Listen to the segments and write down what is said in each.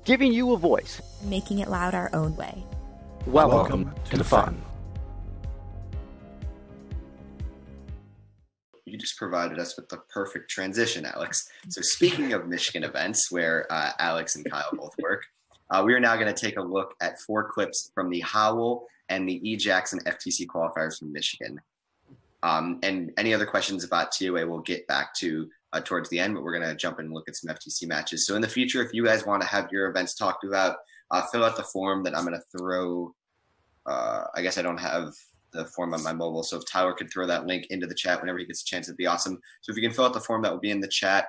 giving you a voice. Making it loud our own way. Welcome to the fun. You just provided us with the perfect transition, Alex. So speaking of Michigan events, where Alex and Kyle both work, we are now going to take a look at 4 clips from the Howell and the E. Jackson FTC qualifiers from Michigan. And any other questions about TOA we'll get back to towards the end, but we're going to jump in and look at some FTC matches. So in the future, if you guys want to have your events talked about, fill out the form that I'm going to throw. I guess I don't have the form on my mobile, so if Tyler could throw that link into the chat whenever he gets a chance, it'd be awesome. So if you can fill out the form, that will be in the chat.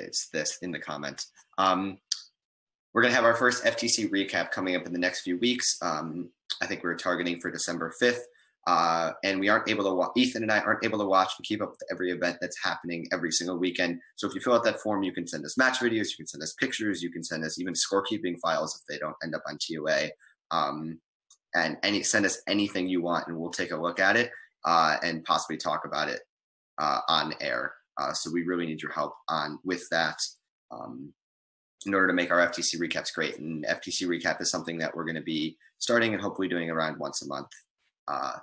It's this in the comments. We're going to have our first FTC recap coming up in the next few weeks. I think we're targeting for December 5th. And we aren't able to watch, Ethan and I aren't able to watch and keep up with every event that's happening every single weekend. So if you fill out that form, you can send us match videos, you can send us pictures, you can send us even scorekeeping files if they don't end up on TOA. And send us anything you want, and we'll take a look at it and possibly talk about it on air. So we really need your help with that in order to make our FTC recaps great. And FTC recap is something that we're going to be starting and hopefully doing around once a month,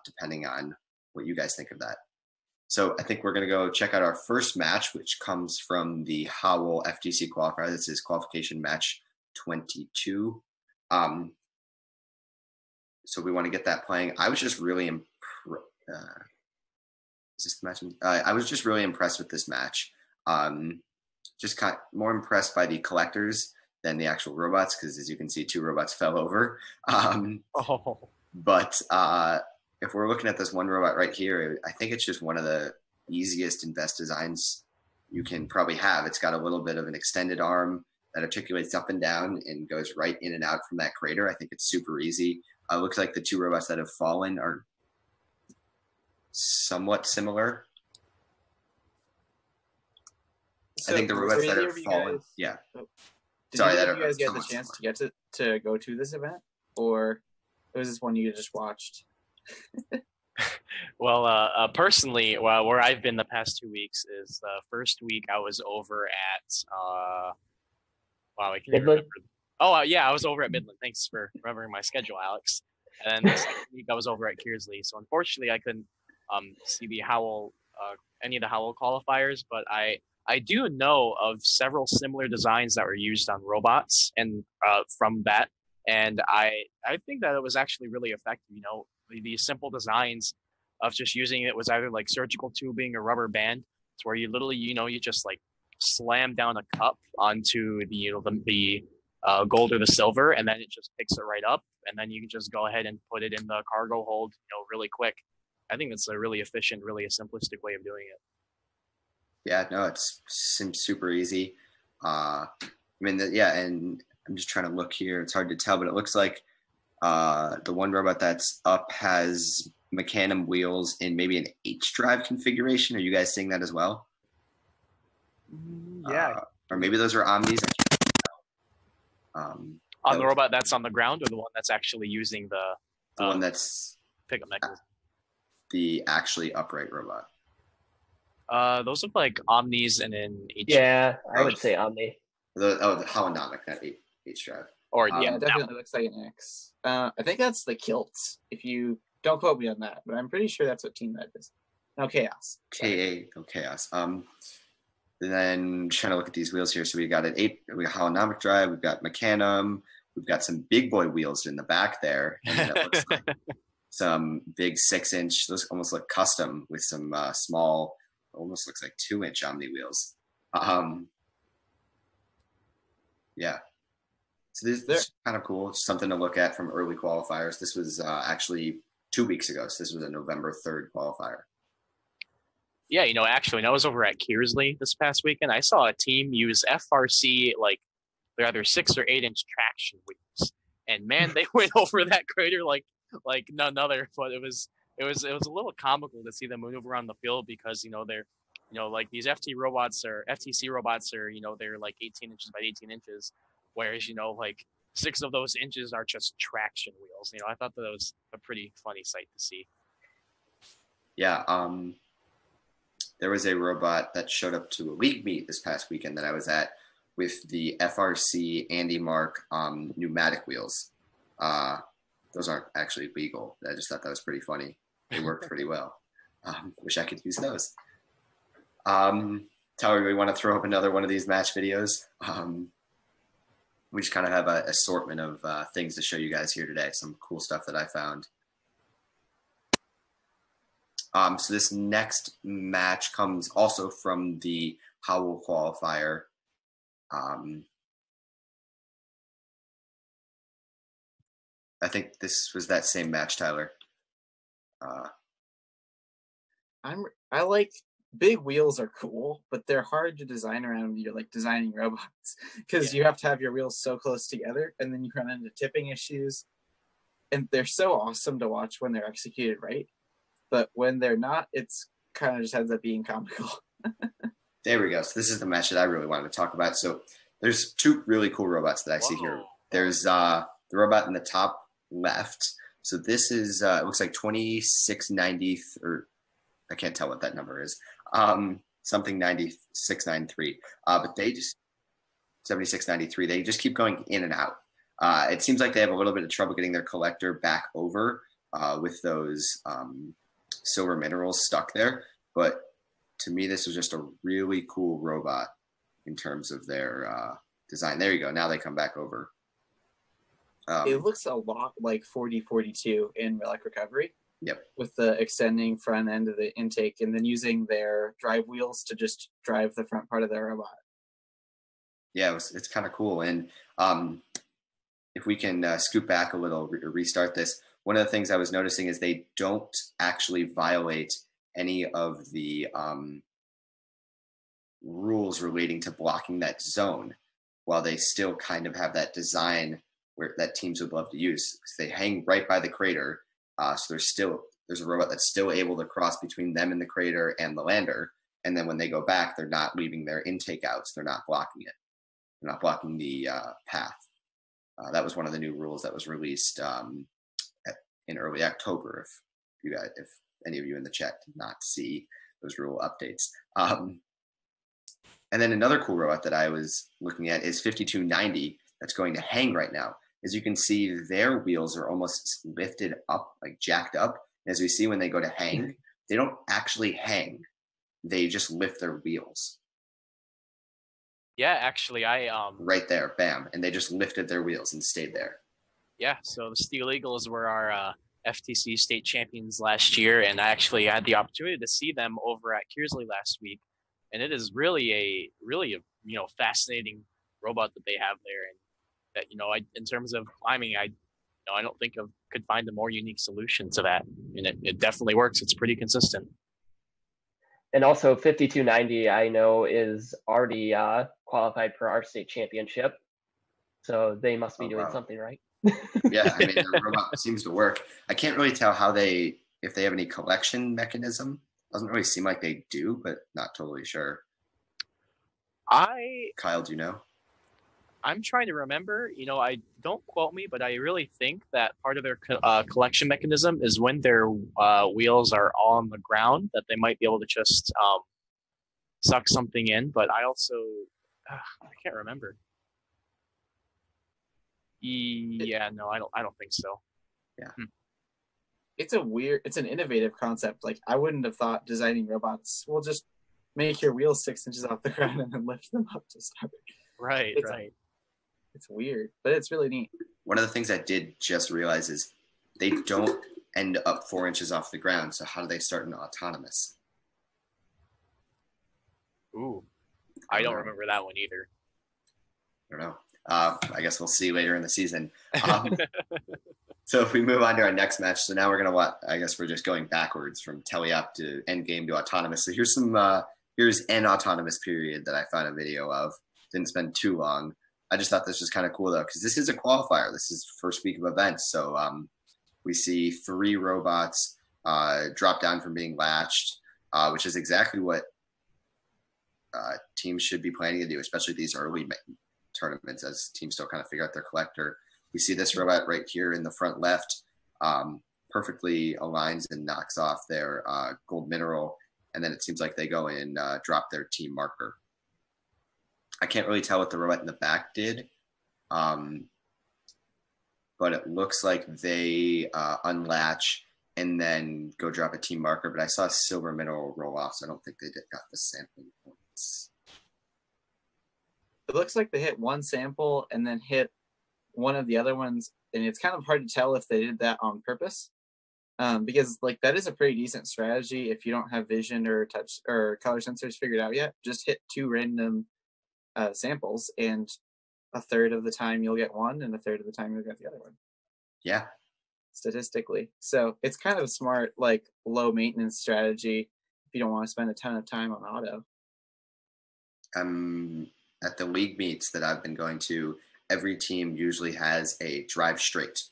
depending on what you guys think of that. So I think we're going to go check out our first match, which comes from the Howell FTC qualifier. This is qualification match 22. So we want to get that playing. I was just really I was just really impressed with this match. Just kind of more impressed by the collectors than the actual robots, because as you can see, 2 robots fell over. But if we're looking at this one robot right here, I think it's just one of the easiest invest designs you can probably have. It's got a little bit of an extended arm that articulates up and down and goes right in and out from that crater. I think it's super easy. Looks like the 2 robots that have fallen are somewhat similar. So, I think the robots that have fallen, yeah. Sorry, did you guys get the chance to go to this event, or was this one you just watched? Well, personally, where I've been the past 2 weeks is the first week I was over at I can't remember. Oh, yeah, I was over at Midland. Thanks for remembering my schedule, Alex. And then the second week I was over at Kearsley. So unfortunately, I couldn't see the Howell, any of the Howell qualifiers, but I do know of several similar designs that were used on robots and from that. And I think that it was actually really effective. You know, these simple designs of just using it was either like surgical tubing or rubber band. It's where you literally, you just like slam down a cup onto the gold or the silver, and then it just picks it right up, and then you can just go ahead and put it in the cargo hold, really quick. I think that's a really efficient, really a simplistic way of doing it. Yeah, no, it seems super easy. And I'm just trying to look here. It's hard to tell, but it looks like the one robot that's up has Mecanum wheels in maybe an H-drive configuration. Are you guys seeing that as well? Yeah. Or maybe those are Omnis. On the robot that's on the ground, or the one that's actually using the one that's pickup mechanism? The actually upright robot. Those look like Omnis and an H. Yeah, I would say Omni. The Howonomic, not H-drive. Or Yeah, it definitely looks like an X. I think that's the Kilt. If you don't quote me on that, but I'm pretty sure that's what Team Red is. No, Chaos. Chaos. Then trying to look at these wheels here. So we got we got Howonomic drive, we've got Mecanum, we've got some big boy wheels in the back there. And then it looks like some big 6-inch, those almost look custom with some small, almost looks like 2-inch Omni wheels. Yeah. So this is kind of cool. It's something to look at from early qualifiers. This was actually 2 weeks ago. So this was a November 3rd qualifier. Yeah, actually, when I was over at Kearsley this past weekend, I saw a team use FRC, like, they're either 6 or 8-inch traction wheels. And man, they went over that crater like none other. But it was a little comical to see them maneuver around the field, because, they're, like these FTC robots are, they're like 18 inches by 18 inches. Whereas, like 6 of those inches are just traction wheels. I thought that was a pretty funny sight to see. Yeah. there was a robot that showed up to a league meet this past weekend that I was at with the FRC Andy Mark pneumatic wheels. Those aren't actually legal. I just thought that was pretty funny. They worked pretty well. Wish I could use those. Tyler, we want to throw up another one of these match videos. We just kind of have an assortment of things to show you guys here today. Some cool stuff that I found. So this next match comes also from the Howell qualifier. I think this was that same match, Tyler. I like big wheels are cool, but they're hard to design around when you're like designing robots because you have to have your wheels so close together, and then you run into tipping issues. And they're so awesome to watch when they're executed right, but when they're not, it's kind of just ends up being comical. There we go. So this is the match that I really wanted to talk about. So there's two really cool robots that I see here. There's the robot in the top left. So this is it looks like 2690, or I can't tell what that number is. Something 9693. But they just 7693. They just keep going in and out. It seems like they have a little bit of trouble getting their collector back over with those silver minerals stuck there. But to me, this was just a really cool robot in terms of their design. There you go. Now they come back over. It looks a lot like 4042 in Relic Recovery. Yep. With the extending front end of the intake and then using their drive wheels to just drive the front part of their robot. Yeah, it's kind of cool. And if we can scoot back a little, restart this, one of the things I was noticing is they don't actually violate any of the rules relating to blocking that zone, while they still kind of have that design that teams would love to use. They hang right by the crater. So there's a robot that's still able to cross between them and the crater and the lander. And then when they go back, they're not leaving their intake out. So they're not blocking it. They're not blocking the path. That was one of the new rules that was released in early October. If any of you in the chat did not see those rule updates. And then another cool robot that I was looking at is 5290 that's going to hang right now. As you can see, their wheels are almost lifted up, like jacked up. And as we see when they go to hang, they don't actually hang. They just lift their wheels. Yeah, actually, right there, bam. And they just lifted their wheels and stayed there. Yeah, so the Steel Eagles were our FTC state champions last year, and I actually had the opportunity to see them over at Kearsley last week. And it is really a fascinating robot that they have there, and that in terms of climbing, I don't think could find a more unique solution to that, and it definitely works. It's pretty consistent. And also 5290, I know, is already qualified for our state championship, so they must be doing something right. Yeah, I mean, the robot seems to work. I can't really tell if they have any collection mechanism. Doesn't really seem like they do, but not totally sure. Kyle, do you know? I'm trying to remember. I don't quote me, but I really think that part of their collection mechanism is when their wheels are all on the ground, that they might be able to just suck something in. But I also I can't remember. Yeah, no, I don't think so. Yeah. It's an innovative concept. Like, I wouldn't have thought designing robots will just make your wheels 6 inches off the ground and then lift them up to start. Right. It's weird, but it's really neat. One of the things I did just realize is they don't end up 4 inches off the ground. So how do they start an autonomous? Ooh, I don't remember that one either. I don't know. I guess we'll see later in the season. So if we move on to our next match, so now we're going to watch, I guess we're just going backwards from teleop to endgame to autonomous. So here's an autonomous period that I found a video of. Didn't spend too long. I just thought this was kind of cool though, because this is a qualifier. This is first week of events. So we see 3 robots drop down from being latched, which is exactly what teams should be planning to do, especially these early tournaments as teams still kind of figure out their collector. We see this robot right here in the front left, perfectly aligns and knocks off their gold mineral. and then it seems like they go and drop their team marker. I can't really tell what the robot in the back did, but it looks like they unlatch and then go drop a team marker. But I saw silver mineral roll off, so I don't think they got the sampling points. It looks like they hit one sample and then hit one of the other ones, and it's kind of hard to tell if they did that on purpose, because like that is a pretty decent strategy if you don't have vision or touch or color sensors figured out yet. Just hit 2 random samples, and a third of the time you'll get one, and a third of the time you'll get the other one. Yeah. Statistically. So it's kind of a smart, like, low maintenance strategy if you don't want to spend a ton of time on auto. At the league meets that I've been going to, every team usually has a drive straight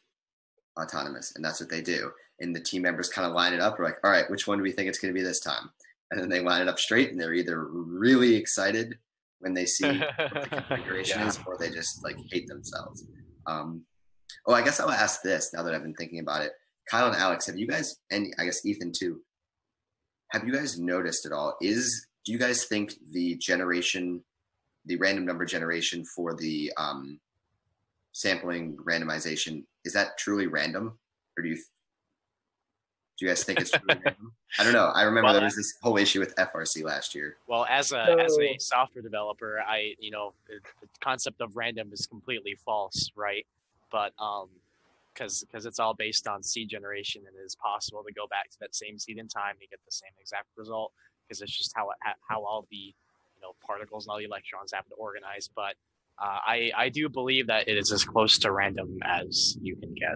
autonomous, and that's what they do. And the team members kind of line it up. We're like, all right, which one do we think it's going to be this time? And then they line it up straight, and they're either really excited when they see what the configuration is, or they just like hate themselves. I guess I'll ask this now that I've been thinking about it. Kyle and Alex, have you guys, and I guess Ethan too, have you guys noticed at all, do you guys think the random number generation for the sampling randomization, is that truly random? Or do you guys think it's truly random? I don't know. I remember there was this whole issue with FRC last year. Well, as a software developer, the concept of random is completely false, right? But because it's all based on seed generation, and it is possible to go back to that same seed in time and get the same exact result, because it's just how all the particles and all the electrons happen to organize. But I do believe that it is as close to random as you can get.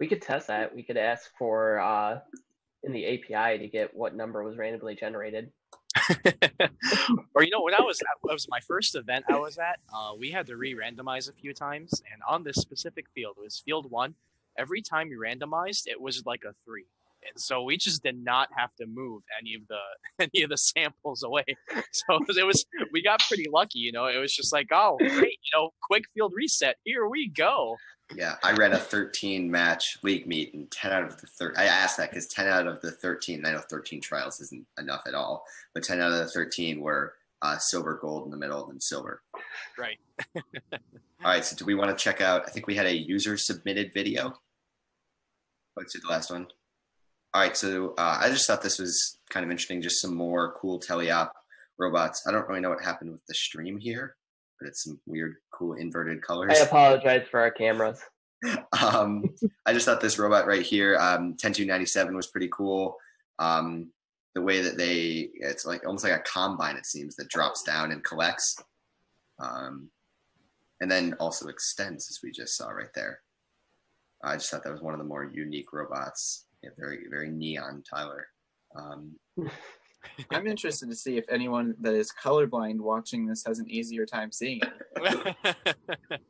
We could test that. We could ask for in the API to get what number was randomly generated. Or when that was my first event I was at, we had to re-randomize a few times, and on this specific field, it was field 1. Every time we randomized, it was like a 3. And so we just did not have to move any of the samples away. So we got pretty lucky, It was just like, oh, great, quick field reset. Here we go. Yeah, I ran a 13 match league meet, and 10 out of the 13. I asked that because 10 out of the 13. I know 13 trials isn't enough at all, but 10 out of the 13 were silver, gold in the middle, and silver. Right. All right. So do we want to check out? I think we had a user submitted video. Let's do the last one. All right, so I just thought this was kind of interesting, just some more cool teleop robots. I don't really know what happened with the stream here, but it's some weird, cool inverted colors. I apologize for our cameras. I just thought this robot right here, 10297, was pretty cool. The way that it's like almost like a combine, it seems, that drops down and collects. And then also extends, as we just saw right there. I just thought that was one of the more unique robots. Yeah, very, very neon, Tyler. I'm interested to see if anyone that is colorblind watching this has an easier time seeing it.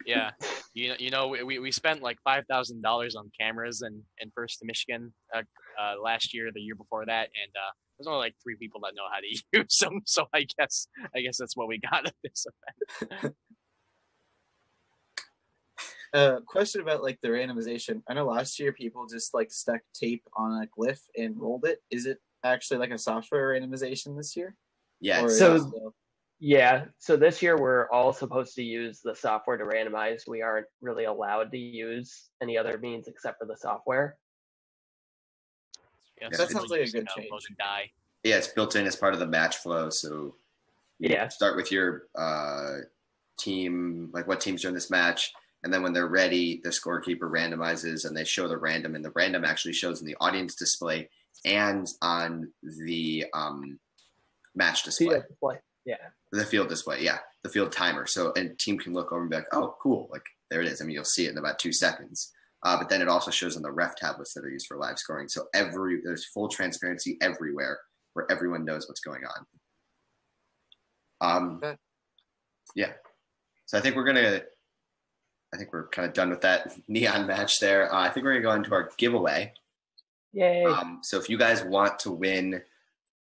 Yeah, we spent like $5,000 on cameras in First to Michigan last year, the year before that, and there's only like 3 people that know how to use them. So I guess that's what we got at this event. Question about like the randomization. I know last year people just like stuck tape on a glyph and rolled it. Is it actually like a software randomization this year? Yeah. So this year we're all supposed to use the software to randomize. We aren't really allowed to use any other means except for the software. Yeah, that sounds like a good change. Yeah, it's built in as part of the match flow. So yeah, start with your team, like what team's doing this match. And then when they're ready, the scorekeeper randomizes and they show the random, and the random actually shows in the audience display and on the match display. Field display. Yeah. The field display. Yeah. The field timer. So a team can look over and be like, oh, cool. Like there it is. I mean, you'll see it in about 2 seconds. But then it also shows on the ref tablets that are used for live scoring. So there's full transparency everywhere where everyone knows what's going on. Yeah. So I think we're kind of done with that neon match there. I think we're going to go into our giveaway. Yay. So if you guys want to win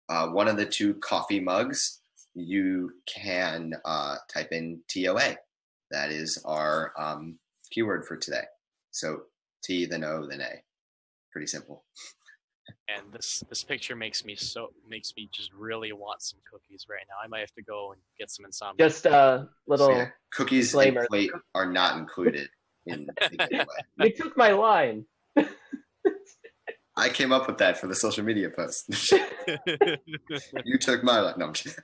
one of the 2 coffee mugs, you can type in TOA. That is our keyword for today. So T, then O, then A. Pretty simple. And this picture makes me just really want some cookies right now. I might have to go and get some insomnia. Just a little So, yeah, cookies disclaimer. and plate are not included in the giveaway. You took my line. I came up with that for the social media post. You took my line. No, I'm just,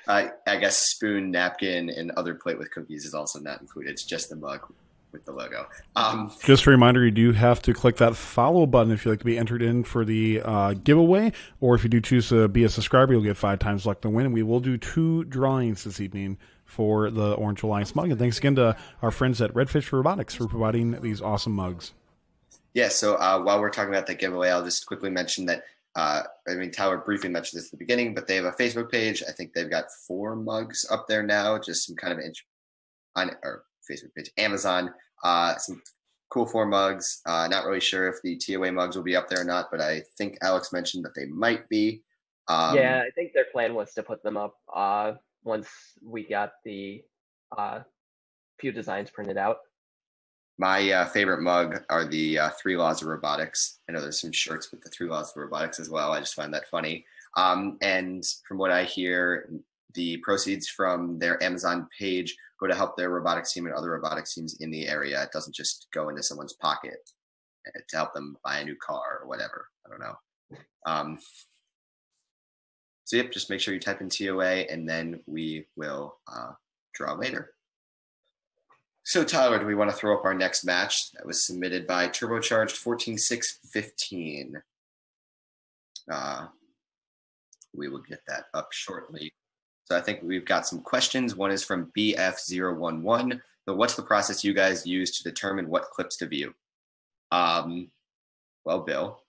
I guess spoon, napkin, and other plate with cookies is also not included. It's just the mug with the logo. Just a reminder, you do have to click that follow button if you'd like to be entered in for the giveaway, or if you do choose to be a subscriber, you'll get 5 times luck to win. And we will do 2 drawings this evening for the Orange Alliance mug. And thanks again to our friends at Redfish Robotics for providing these awesome mugs. Yeah, so while we're talking about the giveaway, I'll just quickly mention that, Tyler briefly mentioned this at the beginning, but they have a Facebook page. I think they've got 4 mugs up there now, just some kind of on our Facebook page, Amazon, some cool 4 mugs. Not really sure if the TOA mugs will be up there or not, but I think Alex mentioned that they might be. Yeah, I think their plan was to put them up once we got the few designs printed out. My favorite mug are the 3 Laws of Robotics. I know there's some shirts with the 3 Laws of Robotics as well. I just find that funny. And from what I hear, the proceeds from their Amazon page go to help their robotics team and other robotics teams in the area. It doesn't just go into someone's pocket to help them buy a new car or whatever. I don't know. So yep, just make sure you type in TOA and then we will draw later. So Tyler, do we want to throw up our next match that was submitted by Turbocharged 14615? We will get that up shortly. So I think we've got some questions. One is from BF011. So what's the process you guys use to determine what clips to view? Well, Bill,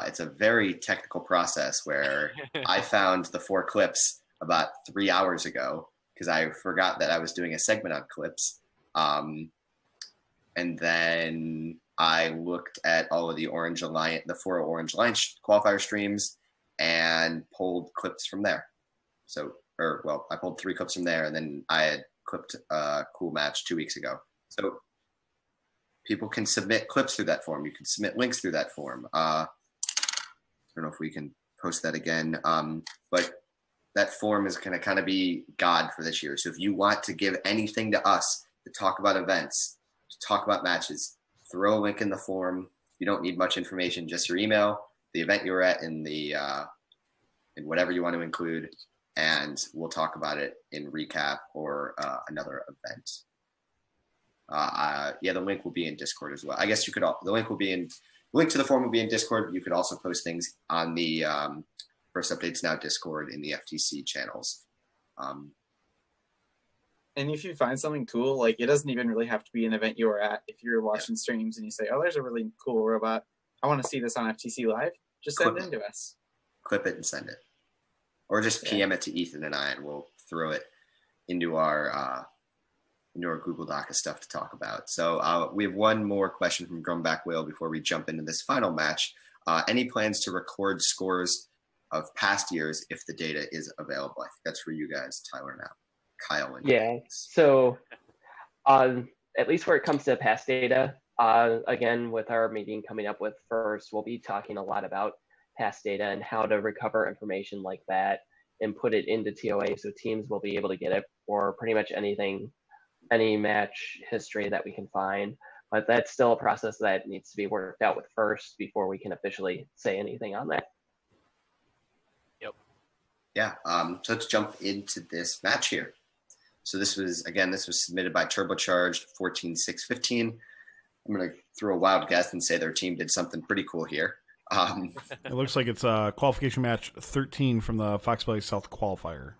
it's a very technical process where I found the 4 clips about 3 hours ago because I forgot that I was doing a segment on clips. And then I looked at all of the Orange Alliance, the 4 Orange Alliance qualifier streams and pulled clips from there. So, I pulled 3 clips from there, and then I had clipped a cool match 2 weeks ago. So people can submit clips through that form. You can submit links through that form. I don't know if we can post that again, but that form is going to kind of be God for this year. So if you want to give anything to us to talk about events, to talk about matches, throw a link in the form. You don't need much information, just your email, the event you were at, and the and whatever you want to include, and we'll talk about it in recap or another event. Yeah, the link will be in Discord as well. I guess you could. The link to the form will be in Discord. But you could also post things on the First Updates Now Discord in the FTC channels. And if you find something cool, like it doesn't even really have to be an event you were at. If you're watching streams and you say, "Oh, there's a really cool robot. I want to see this on FTC Live," just send it in to us. Clip it and send it, or just PM it to Ethan and I, and we'll throw it into our Google Doc of stuff to talk about. So we have one more question from Drumback Whale before we jump into this final match. Any plans to record scores of past years if the data is available? I think that's for you guys, Tyler, now. Kyle and yeah. So at least where it comes to past data, again, with our meeting coming up with first, we'll be talking a lot about past data and how to recover information like that and put it into TOA so teams will be able to get it for pretty much anything, any match history that we can find. But that's still a process that needs to be worked out with first before we can officially say anything on that. Yep. Yeah, so let's jump into this match here. So this was submitted by Turbocharged 14615. I'm going to throw a wild guess and say their team did something pretty cool here. It looks like it's a qualification match 13 from the Fox Valley South qualifier.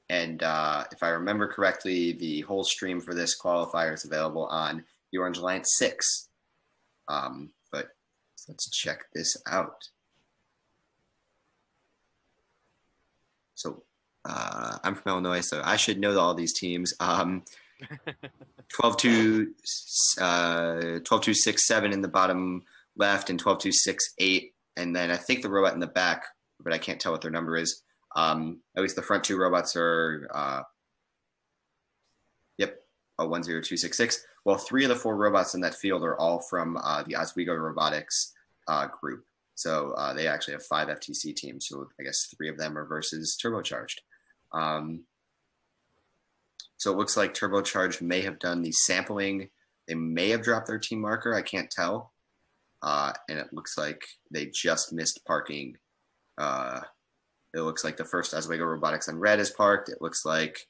And if I remember correctly, the whole stream for this qualifier is available on the Orange Alliance 6. But let's check this out. So I'm from Illinois, so I should know all these teams. 12-2-6-7 in the bottom left and 12-2-6-8. And then I think the robot in the back, but I can't tell what their number is. At least the front 2 robots are, 10266. well, 3 of the 4 robots in that field are all from the Oswego Robotics group. So they actually have 5 FTC teams. So I guess 3 of them are versus Turbocharged. So it looks like Turbocharged may have done the sampling. They may have dropped their team marker. I can't tell. And it looks like they just missed parking. It looks like the first Oswego Robotics on red is parked. It looks like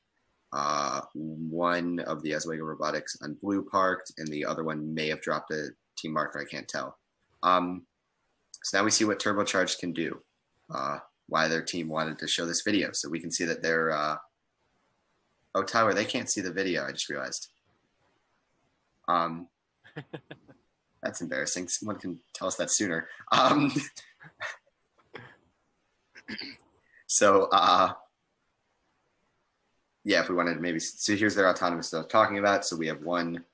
one of the Oswego Robotics on blue parked, and the other one may have dropped a team marker. I can't tell. So now we see what Turbocharged can do, why their team wanted to show this video. So we can see that they're, oh, Tyler, they can't see the video, I just realized. That's embarrassing. Someone can tell us that sooner. So, yeah, if we wanted to maybe, so here's their autonomous stuff talking about. So we have one,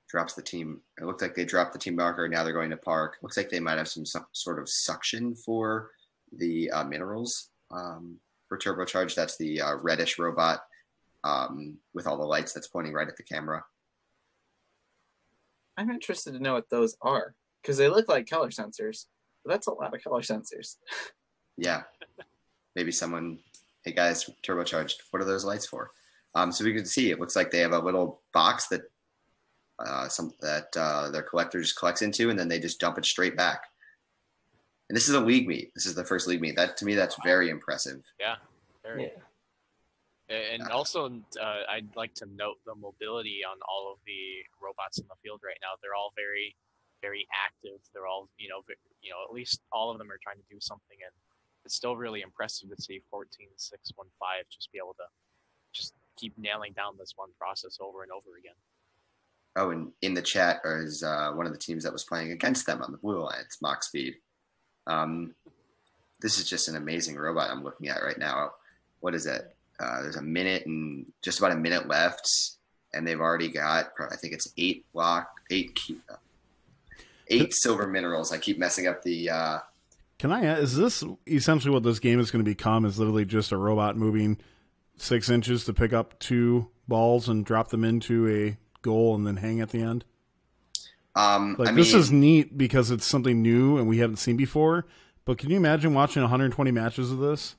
drops the team. It looks like they dropped the team marker. Now they're going to park. Looks like they might have some sort of suction for the minerals for Turbocharged. That's the reddish robot with all the lights that's pointing right at the camera. I'm interested to know what those are because they look like color sensors. But that's a lot of color sensors. Yeah. Maybe someone, hey guys, Turbocharged, what are those lights for? So we can see it looks like they have a little box that their collector just collects into, and then they just dump it straight back. And this is a league meet. This is the first league meet. That to me, that's very impressive. Yeah. Very. Yeah. And also, I'd like to note the mobility on all of the robots in the field right now. They're all very, very active. They're all, at least all of them are trying to do something, and it's still really impressive to see 14615 just be able to just keep nailing down this one process over and over again. Oh, and in the chat is one of the teams that was playing against them on the Blue Alliance, Mach Speed. This is just an amazing robot I'm looking at right now. What is it? There's just about a minute left, and they've already got, I think it's 8 silver minerals. I keep messing up the... Can I ask, is this essentially what this game is going to become, is literally just a robot moving 6 inches to pick up 2 balls and drop them into a goal and then hang at the end? This is neat because it's something new and we haven't seen before, but can you imagine watching 120 matches of this?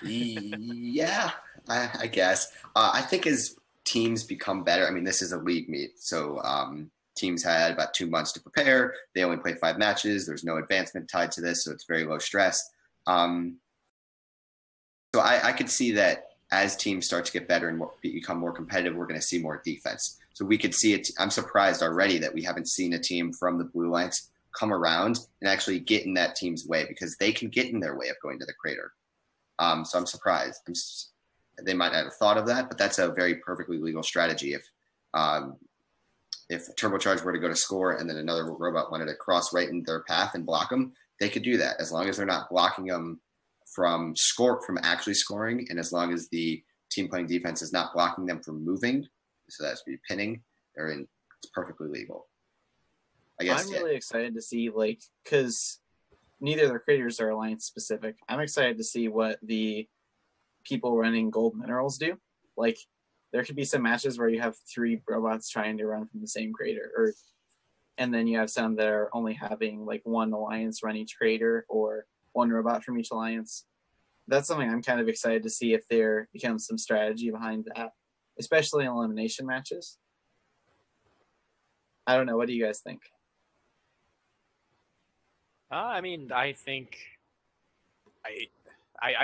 Yeah, I guess. I think as teams become better, I mean, this is a league meet, so teams had about 2 months to prepare. They only play 5 matches. There's no advancement tied to this, so it's very low stress. So I could see that as teams start to get better and become more competitive, we're going to see more defense. So we could see it. I'm surprised already that we haven't seen a team from the Blue Alliance come around and actually get in that team's way, because they can get in their way of going to the crater. So I'm surprised. They might not have thought of that, but that's a very perfectly legal strategy. If Turbocharged were to go to score and then another robot wanted to cross right in their path and block them, they could do that as long as they're not blocking them from actually scoring, and as long as the team playing defense is not blocking them from moving, so that's be pinning, it's perfectly legal. I guess. I'm really excited to see, because neither of the creators are alliance specific. I'm excited to see what the people running gold minerals do. There could be some matches where you have 3 robots trying to run from the same crater, and then you have some that are only having 1 alliance run each crater, or 1 robot from each alliance. That's something I'm kind of excited to see if there becomes some strategy behind that, especially in elimination matches. I don't know. What do you guys think? I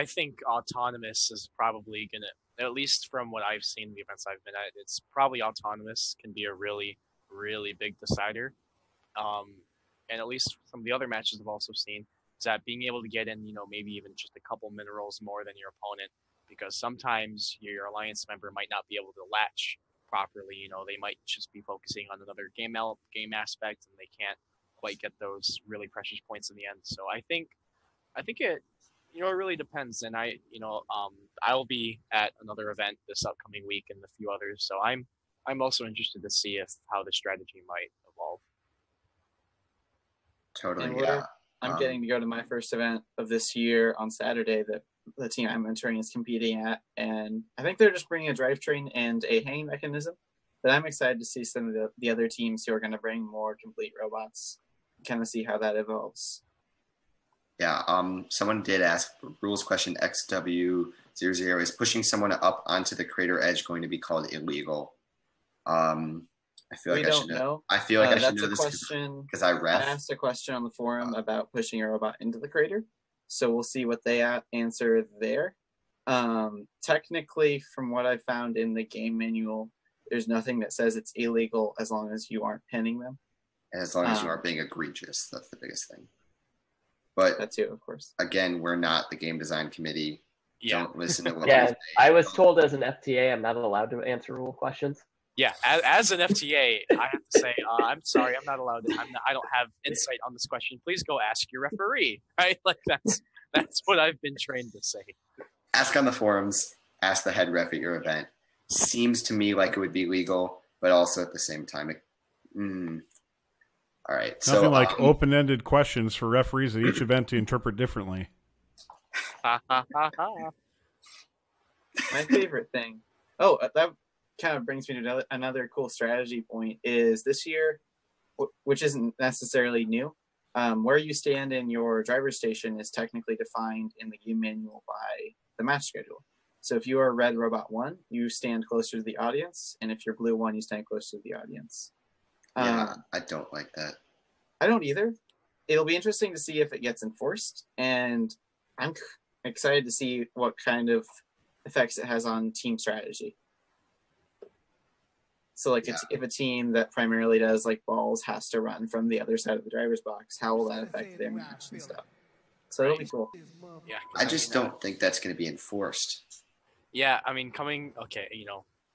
think autonomous is probably gonna, at least from what I've seen in the events I've been at, it's probably autonomous can be a really, really big decider. And at least some of the other matches I've also seen is that being able to get in, maybe even just a couple minerals more than your opponent, because sometimes your alliance member might not be able to latch properly. They might just be focusing on another game aspect, and they can't quite get those really precious points in the end. So I think it, it really depends. And I'll be at another event this upcoming week and a few others. So I'm also interested to see how the strategy might evolve. Totally. I'm getting to go to my first event of this year on Saturday that the team I'm entering is competing at, and I think they're just bringing a drivetrain and a hanging mechanism. But I'm excited to see some of the other teams who are going to bring more complete robots, kind of see how that evolves. Yeah, someone did ask, rules question XW00, is pushing someone up onto the crater edge going to be called illegal? I feel like I should know. I feel like I should know this because I ref. I asked a question on the forum about pushing a robot into the crater, so we'll see what they answer there. Technically, from what I found in the game manual, there's nothing that says it's illegal as long as you aren't pinning them. And as long as you aren't being egregious, that's the biggest thing. But that too, of course. Again, we're not the game design committee. Yeah. Don't listen to what we say. I was told as an FTA I'm not allowed to answer rule questions. Yeah, as an FTA, I have to say, I'm sorry, I'm not allowed to. I don't have insight on this question. Please go ask your referee, right? Like that's what I've been trained to say. Ask on the forums. Ask the head ref at your event. Seems to me like it would be legal, but also at the same time, all right. Nothing so, like open-ended questions for referees at each event to interpret differently. My favorite thing. Oh, that kind of brings me to another cool strategy point is this year, which isn't necessarily new, where you stand in your driver's station is technically defined in the game manual by the match schedule. So if you are red robot 1, you stand closer to the audience, and if you're blue 1, you stand closer to the audience. Yeah, I don't like that. I don't either. It'll be interesting to see if it gets enforced, and I'm excited to see what kind of effects it has on team strategy. So, like, if a team that primarily does, like, balls has to run from the other side of the driver's box, how will that affect their match and stuff? So it'll be cool. Yeah. I just don't think that's going to be enforced. Yeah, I mean,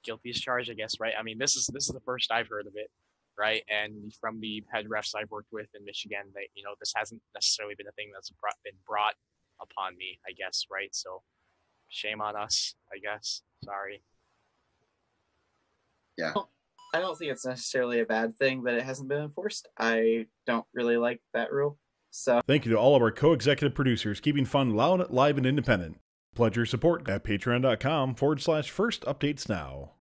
guilty as charged, I guess, right? I mean, this is the first I've heard of it, right? And from the head refs I've worked with in Michigan, this hasn't necessarily been a thing that's been brought upon me, I guess, right? So shame on us, I guess. Sorry. Yeah. I don't think it's necessarily a bad thing that it hasn't been enforced. I don't really like that rule. So thank you to all of our co-executive producers, keeping fun loud, live, and independent. Pledge your support at patreon.com/first updates now.